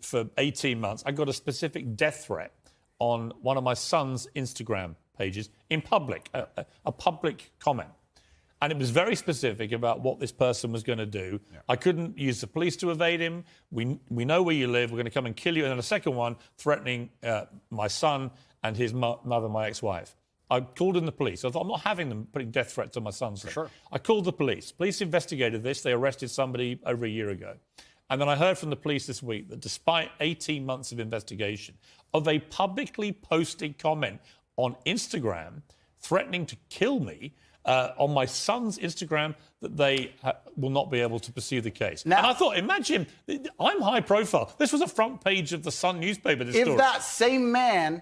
For 18 months, I got a specific death threat on one of my son's Instagram pages in public, a public comment. And it was very specific about what this person was going to do. Yeah. I couldn't use the police to evade him. We know where you live. We're going to come and kill you. And then a second one threatening my son and his mother, my ex-wife. I called in the police. I thought, I'm not having them putting death threats on my son's life. Sure. I called the police. Police investigated this. They arrested somebody over a year ago. And then I heard from the police this week that despite 18 months of investigation, of a publicly posted comment on Instagram threatening to kill me on my son's Instagram, that they will not be able to pursue the case. Now, and I thought, imagine, I'm high profile. This was a front page of the Sun newspaper, this story. If that same man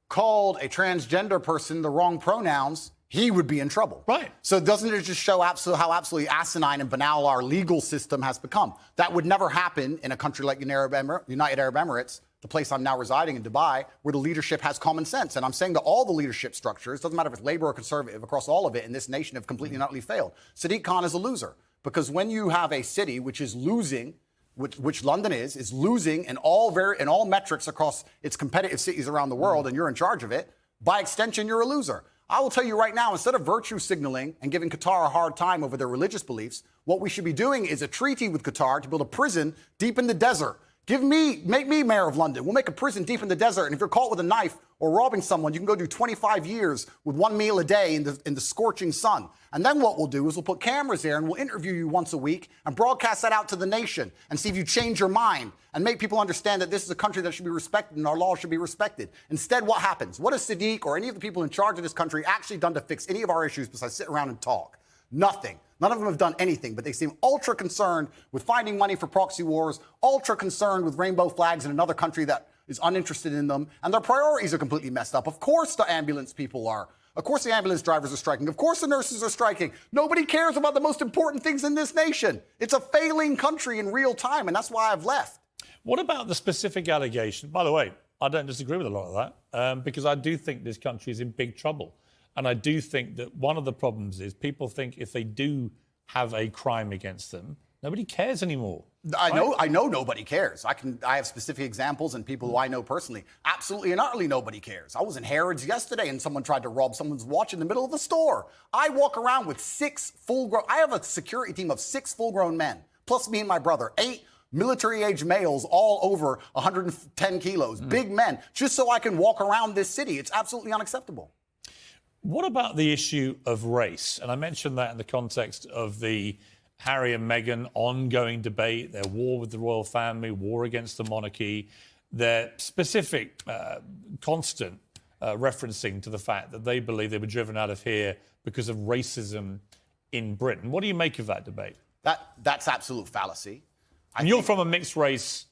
called a transgender person the wrong pronouns, he would be in trouble. Right. So doesn't it just show how absolutely asinine and banal our legal system has become? That would never happen in a country like United Arab Emirates, the place I'm now residing in, Dubai, where the leadership has common sense. And I'm saying that all the leadership structures, doesn't matter if it's Labour or Conservative, across all of it in this nation have completely and utterly failed. Sadiq Khan is a loser. Because when you have a city which is losing, which London is losing in all metrics across its competitive cities around the world, and you're in charge of it, by extension, you're a loser. I will tell you right now, instead of virtue signaling and giving Qatar a hard time over their religious beliefs, what we should be doing is a treaty with Qatar to build a prison deep in the desert. Make me mayor of London. We'll make a prison deep in the desert. And if you're caught with a knife or robbing someone, you can go do 25 years with one meal a day in the scorching sun. And then what we'll do is we'll put cameras there and we'll interview you once a week and broadcast that out to the nation and see if you change your mind and make people understand that this is a country that should be respected and our laws should be respected. Instead, what happens? What has Sadiq or any of the people in charge of this country actually done to fix any of our issues besides sit around and talk? Nothing. None of them have done anything, but they seem ultra concerned with finding money for proxy wars, ultra concerned with rainbow flags in another country that is uninterested in them, and their priorities are completely messed up. Of course the ambulance people are. Of course the ambulance drivers are striking. Of course the nurses are striking. Nobody cares about the most important things in this nation. It's a failing country in real time, and that's why I've left. What about the specific allegation? By the way, I don't disagree with a lot of that, because I do think this country is in big trouble. And I do think that one of the problems is people think if they do have a crime against them, nobody cares anymore. I know nobody cares. I have specific examples and people who I know personally. Absolutely and utterly nobody cares. I was in Harrods yesterday and someone tried to rob someone's watch in the middle of the store. I walk around with I have a security team of 6 full-grown men, plus me and my brother, 8 military-age males, all over 110 kilos, big men, just so I can walk around this city. It's absolutely unacceptable. What about the issue of race? And I mentioned that in the context of the Harry and Meghan ongoing debate, their war with the royal family, war against the monarchy, their specific, constant referencing to the fact that they believe they were driven out of here because of racism in Britain. What do you make of that debate? That's absolute fallacy. And you're from a mixed race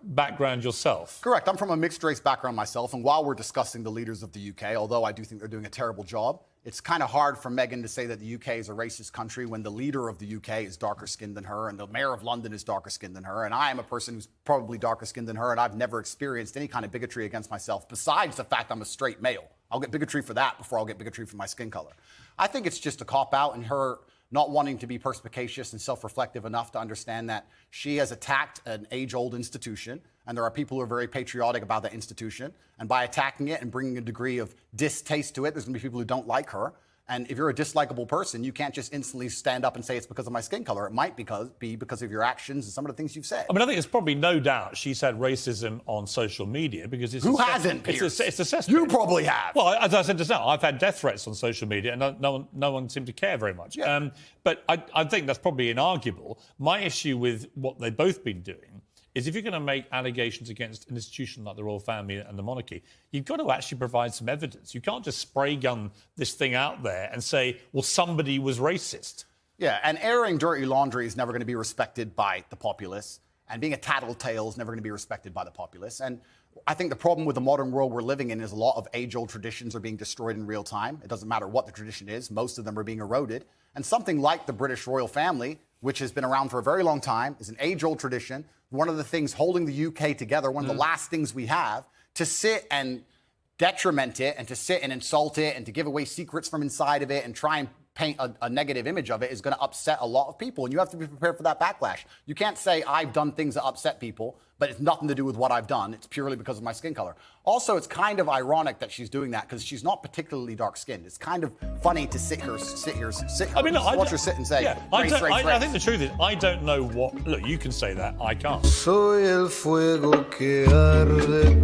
background yourself. Correct. I'm from a mixed race background myself. And while we're discussing the leaders of the UK, although I do think they're doing a terrible job, it's kind of hard for Meghan to say that the UK is a racist country when the leader of the UK is darker skinned than her and the mayor of London is darker skinned than her. And I am a person who's probably darker skinned than her. And I've never experienced any kind of bigotry against myself besides the fact I'm a straight male. I'll get bigotry for that before I'll get bigotry for my skin color. I think it's just a cop out and her not wanting to be perspicacious and self-reflective enough to understand that she has attacked an age-old institution, and there are people who are very patriotic about that institution, and by attacking it and bringing a degree of distaste to it, there's going to be people who don't like her. And if you're a dislikable person, you can't just instantly stand up and say it's because of my skin color. It might be because of your actions and some of the things you've said. I mean, I think there's probably no doubt she's had racism on social media because it's... Who hasn't, Piers? It's a cesspit. You probably have. Well, as I said just now, I've had death threats on social media and no one seemed to care very much. Yeah. But I think that's probably inarguable. My issue with what they've both been doing is if you're going to make allegations against an institution like the royal family and the monarchy, you've got to actually provide some evidence. You can't just spray gun this thing out there and say, well, somebody was racist. Yeah, and airing dirty laundry is never going to be respected by the populace, and being a tattletale is never going to be respected by the populace. And I think the problem with the modern world we're living in is a lot of age-old traditions are being destroyed in real time. It doesn't matter what the tradition is. Most of them are being eroded. And something like the British royal family, which has been around for a very long time, is an age-old tradition. One of the things holding the UK together, one of the last things we have, to sit and detriment it and to sit and insult it and to give away secrets from inside of it and try and paint a negative image of it is going to upset a lot of people, and you have to be prepared for that backlash. You can't say I've done things that upset people, but it's nothing to do with what I've done. It's purely because of my skin color. Also, it's kind of ironic that she's doing that because she's not particularly dark-skinned. It's kind of funny to watch her sit and say, race. I think the truth is, I don't know what. Look, you can say that. I can't. Soy el fuego que arde